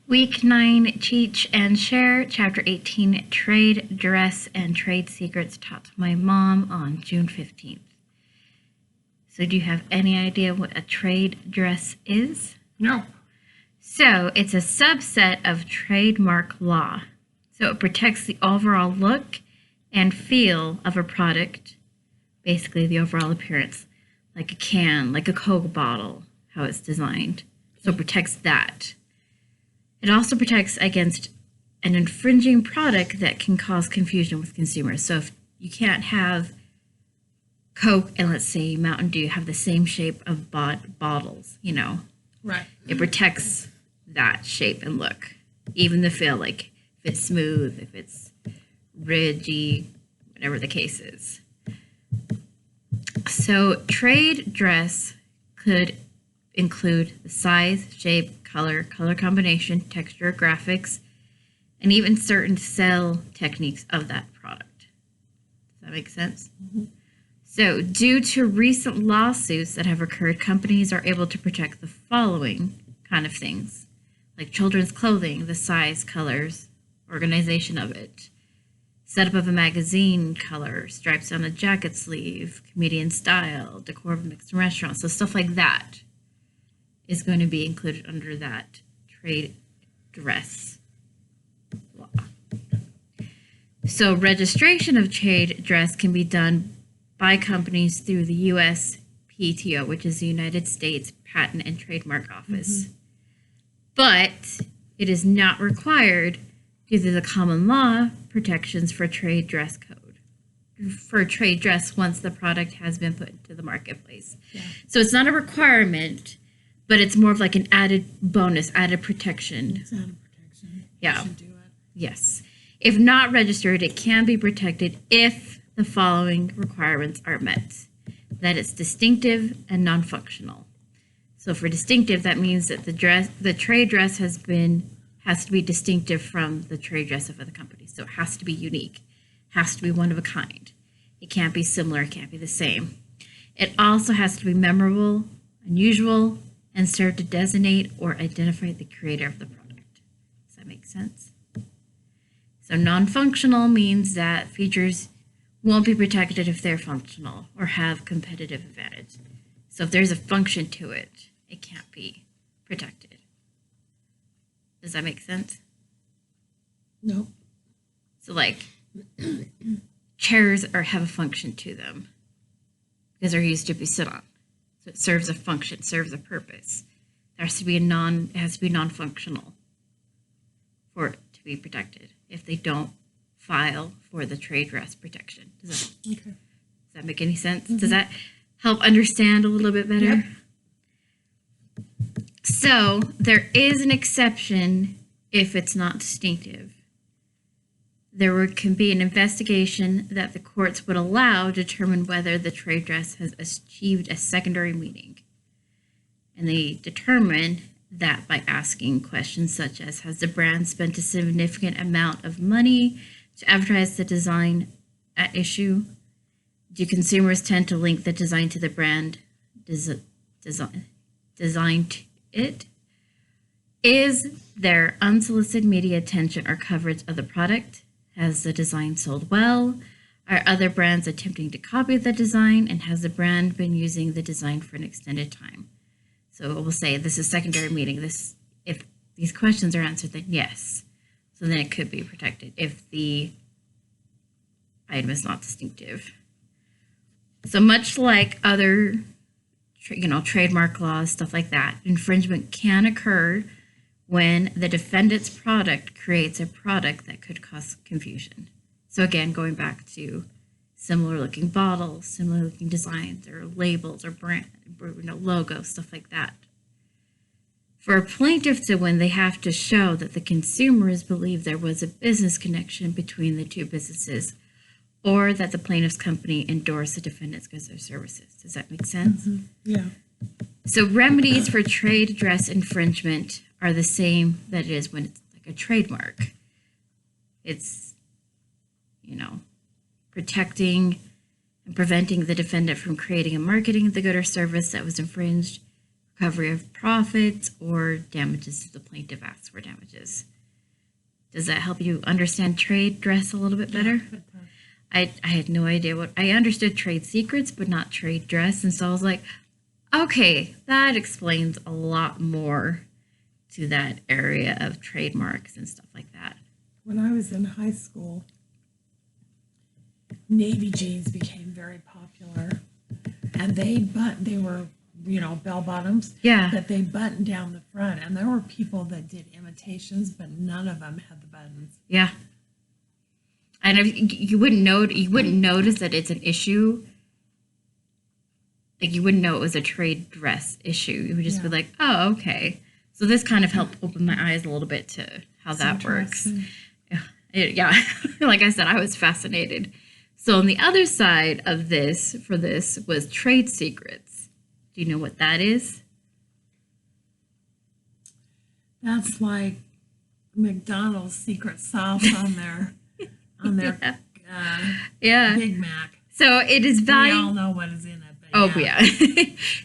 Week 9, Teach and Share, Chapter 18, Trade, Dress, and Trade Secrets taught to my mom on June 15th. So do you have any idea what a trade dress is? No. So it's a subset of trademark law. So it protects the overall look and feel of a product, basically the overall appearance, like a can, like a Coke bottle, how it's designed. So it protects that. It also protects against an infringing product that can cause confusion with consumers. So if you can't have Coke and let's say Mountain Dew have the same shape of bottles, Right. it protects that shape and look, even the feel, like if it's smooth, if it's ridgy, whatever the case is. So trade dress could include the size, shape, color combination, texture, graphics, and even certain sell techniques of that product. Does that make sense? Mm-hmm. So due to recent lawsuits that have occurred, companies are able to protect the following kind of things, like children's clothing, the size, colors, organization of it, setup of a magazine, color, stripes on a jacket sleeve, comedian style, decor of a mixed restaurant. So stuff like that is going to be included under that trade dress law. So registration of trade dress can be done by companies through the USPTO, which is the United States Patent and Trademark Office. Mm-hmm. But it is not required due to the common law protections for trade dress code, for trade dress once the product has been put into the marketplace. Yeah. So it's not a requirement, but it's more of like an added bonus, added protection. It's added protection. Yeah. You should do it. Yes. If not registered, it can be protected if the following requirements are met. That it's distinctive and non-functional. So for distinctive, that means that the trade dress has to be distinctive from the trade dress of the company. So it has to be unique, has to be one of a kind. It can't be similar, it can't be the same. It also has to be memorable, unusual, and serve to designate or identify the creator of the product. Does that make sense? So non-functional means that features won't be protected if they're functional or have competitive advantage. So if there's a function to it, it can't be protected. Does that make sense? No. So like chairs have a function to them because they're used to be sit on. So it serves a function, serves a purpose. There has to be it has to be non-functional for it to be protected if they don't file for the trade dress protection. Does that make any sense? Mm-hmm. Does that help understand a little bit better? Yep. So there is an exception if it's not distinctive. There can be an investigation that the courts would allow to determine whether the trade dress has achieved a secondary meaning. And they determine that by asking questions such as, has the brand spent a significant amount of money to advertise the design at issue? Do consumers tend to link the design to the brand designed it? Is there unsolicited media attention or coverage of the product? Has the design sold well? Are other brands attempting to copy the design? And has the brand been using the design for an extended time? So we'll say this is secondary meaning. If these questions are answered, then yes. So then it could be protected if the item is not distinctive. So much like other trademark laws, stuff like that, infringement can occur when the defendant's product creates a product that could cause confusion. So again, going back to similar looking bottles, similar looking designs or labels or brand, logos, stuff like that. For a plaintiff to win, they have to show that the consumers believe there was a business connection between the two businesses or that the plaintiff's company endorsed the defendant's goods or services. Does that make sense? Mm-hmm. Yeah. So remedies for trade dress infringement are the same that it is when it's like a trademark. It's, protecting and preventing the defendant from creating and marketing the good or service that was infringed, recovery of profits, or damages if the plaintiff asks for damages. Does that help you understand trade dress a little bit better? I had no idea what I understood trade secrets, but not trade dress. And so I was like, okay, that explains a lot more to that area of trademarks and stuff like that. When I was in high school, navy jeans became very popular, and they were, bell bottoms. Yeah. That they buttoned down the front, and there were people that did imitations, but none of them had the buttons. Yeah. And if you wouldn't notice that it's an issue. Like you wouldn't know it was a trade dress issue. You would just be like, oh, okay. So this kind of helped open my eyes a little bit to how that works. Yeah. Like I said, I was fascinated. So on the other side of this, was trade secrets. Do you know what that is? That's like McDonald's secret sauce on their Big Mac. So it is We all know what is in it. But yeah.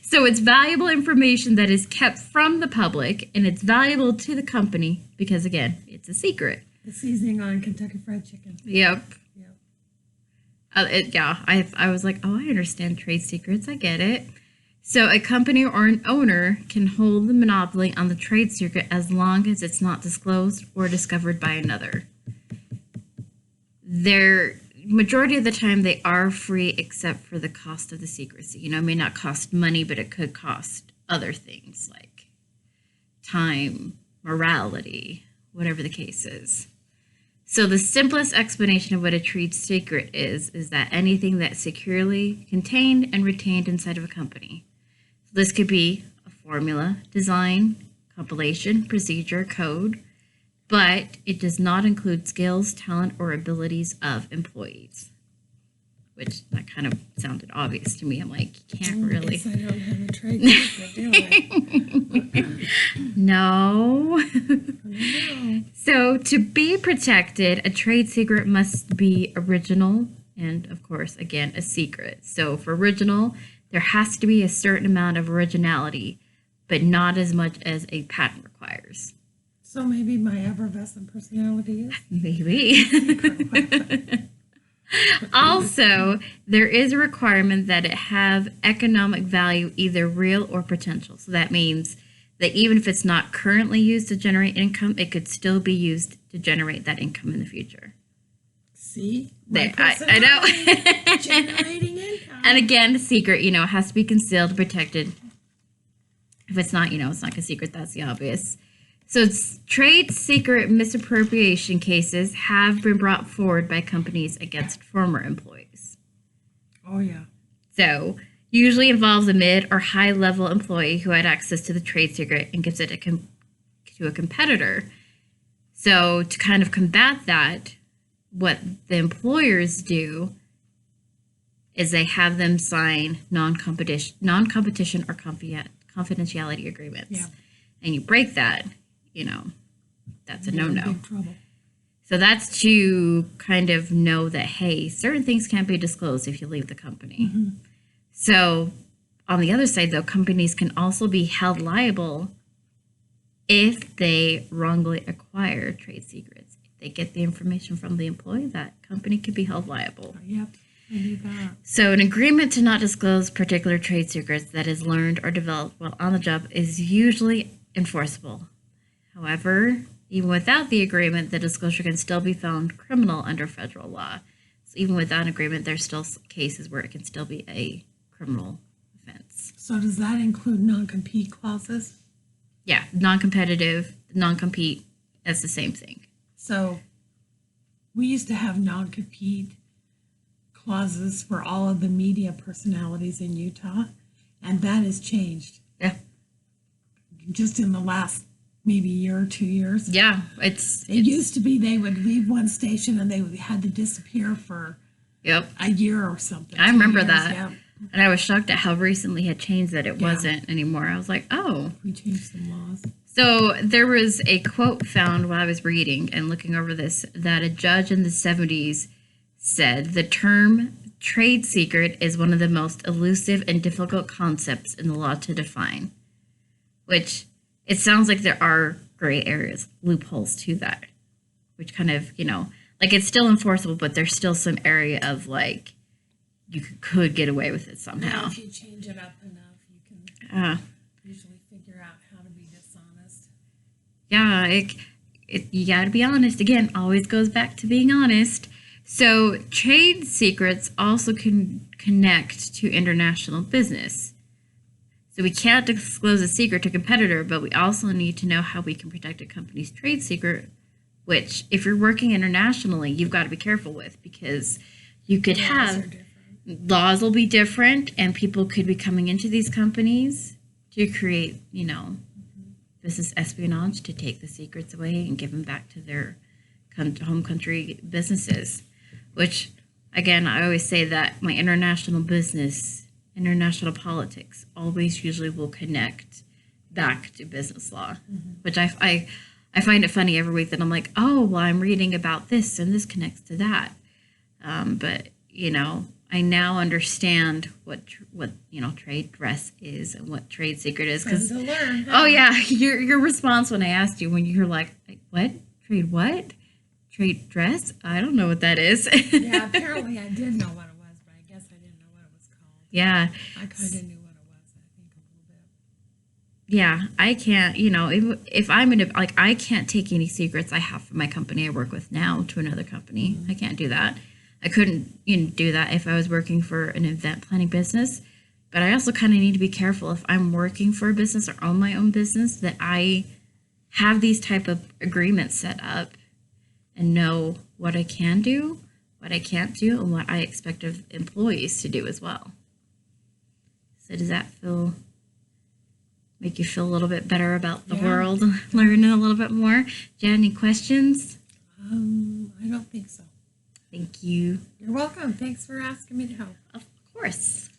So it's valuable information that is kept from the public, and it's valuable to the company because, again, it's a secret. The seasoning on Kentucky Fried Chicken. Yep. I was like, oh, I understand trade secrets. I get it. So a company or an owner can hold the monopoly on the trade secret as long as it's not disclosed or discovered by another. Majority of the time, they are free except for the cost of the secrecy. It may not cost money, but it could cost other things like time, morality, whatever the case is. So the simplest explanation of what a trade secret is that anything that's securely contained and retained inside of a company. So this could be a formula, design, compilation, procedure, code, but it does not include skills, talent, or abilities of employees. Which that kind of sounded obvious to me. I'm like, you can't really. I don't have a trade secret, do I? No. No. So to be protected, a trade secret must be original and, of course, again, a secret. So for original, there has to be a certain amount of originality, but not as much as a patent requires. So maybe my effervescent personality is? Maybe. Also, there is a requirement that it have economic value, either real or potential. So that means that even if it's not currently used to generate income, it could still be used to generate that income in the future. See? I know. Generating income. And again, the secret, has to be concealed, protected. If it's not, it's not a secret, that's the obvious. So trade secret misappropriation cases have been brought forward by companies against former employees. Oh, yeah. So usually involves a mid or high level employee who had access to the trade secret and gives it to a competitor. So to kind of combat that, what the employers do is they have them sign non-competition or confidentiality agreements. Yeah. And you break that, that's a no-no. Big trouble. So that's to kind of know that, hey, certain things can't be disclosed if you leave the company. Mm-hmm. So on the other side, though, companies can also be held liable if they wrongly acquire trade secrets. If they get the information from the employee, that company could be held liable. Yep, I knew that. So an agreement to not disclose particular trade secrets that is learned or developed while on the job is usually enforceable. However, even without the agreement, the disclosure can still be found criminal under federal law. So even without an agreement, there's still cases where it can still be a criminal offense. So does that include non-compete clauses? Yeah, non-competitive, non-compete, that's the same thing. So we used to have non-compete clauses for all of the media personalities in Utah, and that has changed. Yeah. Just in the last maybe year or 2 years. Yeah, it used to be they would leave one station and they had to disappear for a year or something. I remember that. Yeah. And I was shocked at how recently had changed that it wasn't anymore. I was like, oh. We changed some laws. So there was a quote found while I was reading and looking over this that a judge in the 70s said the term trade secret is one of the most elusive and difficult concepts in the law to define. which it sounds like there are gray areas, loopholes to that, which kind of, like it's still enforceable, but there's still some area of like you could get away with it somehow. Yeah, if you change it up enough, you can usually figure out how to be dishonest. Yeah, you got to be honest. Again, always goes back to being honest. So trade secrets also can connect to international business. So we can't disclose a secret to a competitor, but we also need to know how we can protect a company's trade secret, which if you're working internationally, you've got to be careful with, because you could have laws will be different and people could be coming into these companies to create, business espionage, to take the secrets away and give them back to their home country businesses, which again, I always say that my international business, international politics always usually will connect back to business law, which I find it funny every week that I'm like, oh, well, I'm reading about this and this connects to that. But, I now understand what trade dress is and what trade secret is. Because oh yeah, your response when I asked you, when you're like what trade dress? I don't know what that is. Yeah, apparently I did know what it was, but I guess I didn't know what it was called. Yeah, I kind of knew what it was. I think a little bit. Yeah, I can't. If I'm in I can't take any secrets I have from my company I work with now to another company. I can't do that. I couldn't do that if I was working for an event planning business. But I also kind of need to be careful if I'm working for a business or own my own business, that I have these type of agreements set up and know what I can do, what I can't do, and what I expect of employees to do as well. So does that make you feel a little bit better about the world, learning a little bit more? Do you have any questions? I don't think so. Thank you. You're welcome. Thanks for asking me to help. Of course.